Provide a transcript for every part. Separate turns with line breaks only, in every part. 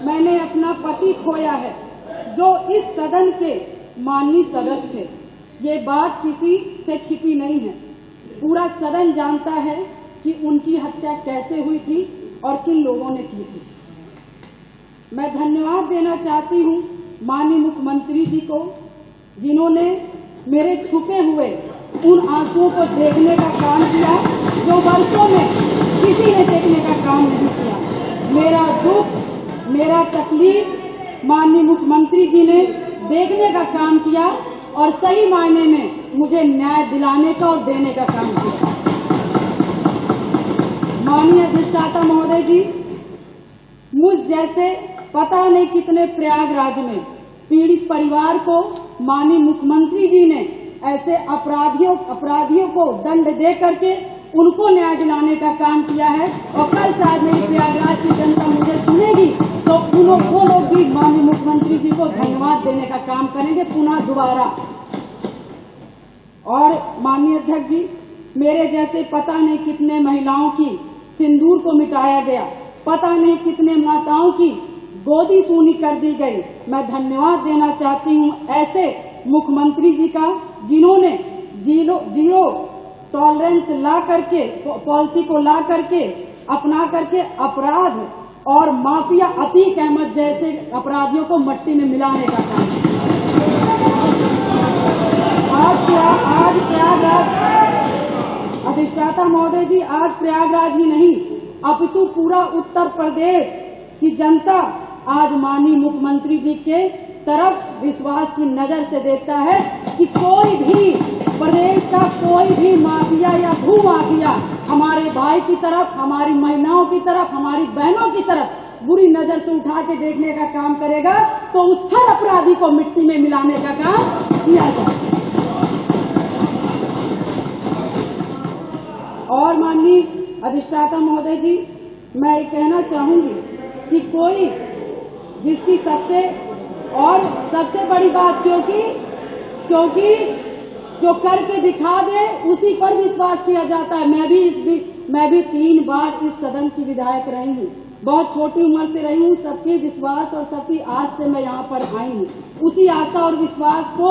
मैंने अपना पति खोया है, जो इस सदन के माननीय सदस्य थे। ये बात किसी से छिपी नहीं है। पूरा सदन जानता है कि उनकी हत्या कैसे हुई थी और किन लोगों ने की थी। मैं धन्यवाद देना चाहती हूँ माननीय मुख्यमंत्री जी को, जिन्होंने मेरे छुपे हुए उन आंसुओं को देखने का काम किया जो वर्षों में किसी ने देखने का काम नहीं किया। मेरा दुख, मेरा तकलीफ माननीय मुख्यमंत्री जी ने देखने का काम किया और सही मायने में मुझे न्याय दिलाने का और देने का काम किया। माननीय अधिष्ठाता महोदय जी, मुझ जैसे पता नहीं कितने प्रयागराज में पीड़ित परिवार को माननीय मुख्यमंत्री जी ने ऐसे अपराधियों को दंड दे करके उनको न्याय दिलाने का काम किया है। और कल शायद मेरी प्रयागराज की जनता मुझे सुनेगी तो वो लोग भी माननीय मुख्यमंत्री जी को धन्यवाद देने का काम करेंगे पुनः दोबारा। और माननीय अध्यक्ष जी, मेरे जैसे पता नहीं कितने महिलाओं की सिंदूर को मिटाया गया, पता नहीं कितने माताओं की गोदी सूनी कर दी गई। मैं धन्यवाद देना चाहती हूँ ऐसे मुख्यमंत्री जी का, जिन्होंने जीरो टॉलरेंस ला करके पॉलिसी को ला करके अपना करके अपराध और माफिया अतीक अहमद जैसे अपराधियों को मट्टी में मिलाने का काम। आज प्रयागराज अधिष्ठाता महोदय जी, आज प्रयागराज ही नहीं अपितु पूरा उत्तर प्रदेश की जनता आज माननीय मुख्यमंत्री जी के तरफ विश्वास की नजर से देखता है कि कोई भी प्रदेश का कोई भी माफिया या भू माफिया हमारे भाई की तरफ, हमारी महिलाओं की तरफ, हमारी बहनों की तरफ बुरी नजर से उठा के देखने का काम करेगा तो उस हर अपराधी को मिट्टी में मिलाने का काम किया जाए। और माननीय अधिष्ठाता महोदय जी, मैं ये कहना चाहूंगी कि कोई जिसकी सबसे बड़ी बात, क्योंकि जो करके दिखा दे उसी पर विश्वास किया जाता है। मैं भी 3 बार इस सदन की विधायक रही हूँ, बहुत छोटी उम्र से रही हूँ। सबके विश्वास और सबकी आस से मैं यहाँ पर आई हूँ। उसी आशा और विश्वास को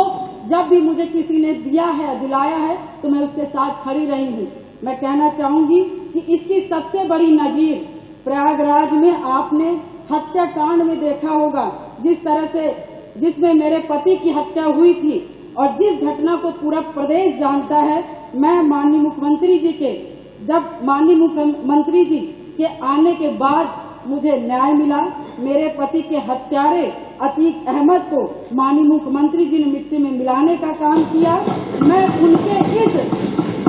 जब भी मुझे किसी ने दिलाया है तो मैं उसके साथ खड़ी रही हूँ। मैं कहना चाहूंगी कि इसकी सबसे बड़ी नजीर प्रयागराज में आपने हत्याकांड में देखा होगा, जिस तरह से जिसमें मेरे पति की हत्या हुई थी और जिस घटना को पूरा प्रदेश जानता है। मैं माननीय मुख्यमंत्री जी के आने के बाद मुझे न्याय मिला। मेरे पति के हत्यारे अतीक अहमद को माननीय मुख्यमंत्री जी ने मिट्टी में मिलाने का काम किया। मैं उनके इस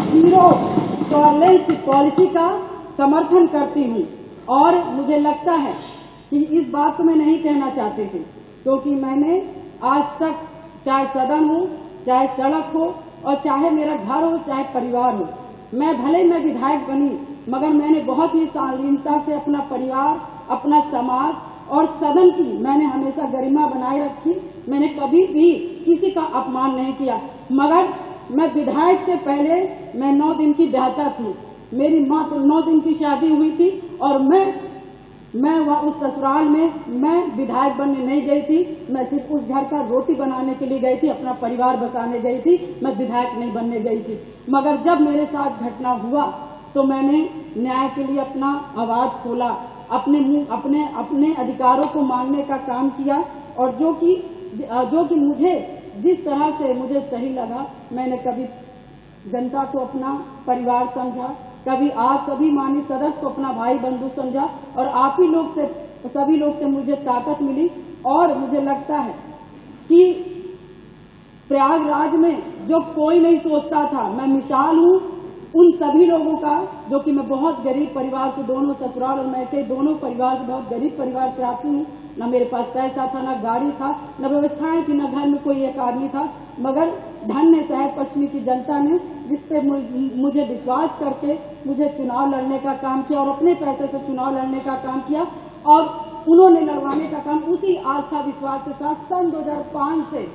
जीरो टॉलरेंस पॉलिसी का समर्थन करती हूँ और मुझे लगता है कि इस बात को मैं नहीं कहना चाहती थी, क्योंकि मैंने आज तक चाहे सदन हो, चाहे सड़क हो और चाहे मेरा घर हो, चाहे परिवार हो, मैं विधायक बनी मगर मैंने बहुत ही शालीनता से अपना परिवार, अपना समाज और सदन की मैंने हमेशा गरिमा बनाए रखी। मैंने कभी भी किसी का अपमान नहीं किया। मगर मैं विधायक से पहले मैं 9 दिन की ब्याहता थी। मेरी माँ तो 9 दिन की शादी हुई थी और मैं वहाँ उस ससुराल में मैं विधायक बनने नहीं गई थी। मैं सिर्फ उस घर का रोटी बनाने के लिए गई थी, अपना परिवार बसाने गई थी। मैं विधायक नहीं बनने गई थी। मगर जब मेरे साथ घटना हुआ तो मैंने न्याय के लिए अपना आवाज खोला, अपने अधिकारों को मांगने का काम किया और जो कि मुझे जिस तरह से मुझे सही लगा, मैंने कभी जनता को अपना परिवार समझा, कभी आप सभी माननीय सदस्य को अपना भाई बंधु समझा और आप ही लोग से, सभी लोग से मुझे ताकत मिली। और मुझे लगता है कि प्रयागराज में जो कोई नहीं सोचता था, मैं मिसाल हूँ उन सभी लोगों का, जो कि मैं बहुत गरीब परिवार से, दोनों ससुराल और मैके दोनों परिवार से, बहुत गरीब परिवार से आती हूँ। न मेरे पास पैसा था, न गाड़ी था, न व्यवस्थाएं थी, न घर में कोई एक आदमी था। मगर धन्य शहर पश्चिमी की जनता ने जिस पे मुझे विश्वास करके मुझे चुनाव लड़ने का काम किया और अपने पैसे से चुनाव लड़ने का काम किया और उन्होंने लड़वाने का काम उसी आस्था विश्वास के साथ सन 2005 से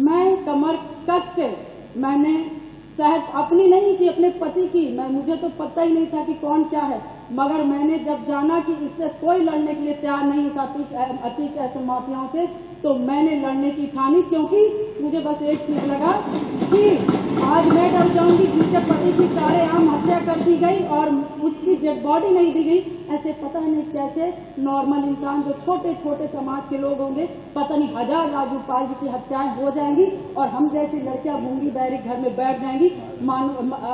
मैं कमर कस के मैंने शायद अपनी नहीं की, अपने पति की, मुझे तो पता ही नहीं था कि कौन क्या है, मगर मैंने जब जाना कि इससे कोई लड़ने के लिए तैयार नहीं था अतीक ऐसे माफियाओं से, तो मैंने लड़ने की ठानी, क्योंकि मुझे बस एक चीज लगा कि आज मैं डर जाऊंगी जिसके पति की सारेआम हत्या कर दी गई और उसकी डेड बॉडी नहीं दी गई। ऐसे पता नहीं कैसे नॉर्मल इंसान जो छोटे छोटे समाज के लोग होंगे, पता नहीं हजार राजू पाल की हत्याएं हो जाएंगी और हम जैसी लड़कियां गूंगी बहरी घर में बैठ जाएंगी।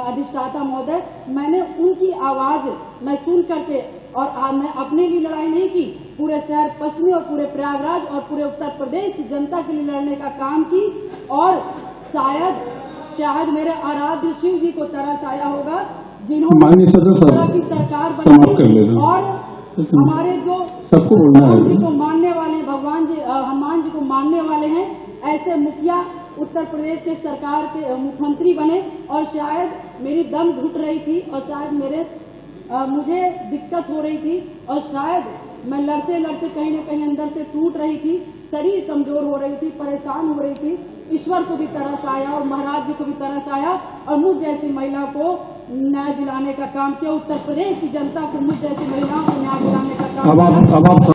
अधिष्ठाता महोदय, मैंने उनकी आवाज मैं सुन करके और मैं अपने लिए लड़ाई नहीं की, पूरे शहर पश्चिमी और पूरे प्रयागराज और पूरे उत्तर प्रदेश की जनता के लिए लड़ने का काम की। और शायद मेरे आराध्य शिव जी को तरस आया होगा जिन्होंने की सरकार बनाई और हमारे जो
सबको बोलना है
जी को मानने वाले भगवान जी हनुमान जी को मानने वाले हैं, ऐसे मुखिया उत्तर प्रदेश के सरकार के मुख्यमंत्री बने। और शायद मेरी दम घुट रही थी और शायद मुझे दिक्कत हो रही थी और शायद मैं लड़ते लड़ते कहीं न कहीं अंदर से टूट रही थी, शरीर कमजोर हो रही थी, परेशान हो रही थी। ईश्वर को भी तरस आया और महाराज जी को भी तरस आया और मुझ जैसी महिला को न्याय दिलाने का काम किया। उत्तर प्रदेश की जनता को मुझ जैसी महिलाओं को न्याय दिलाने का काम किया।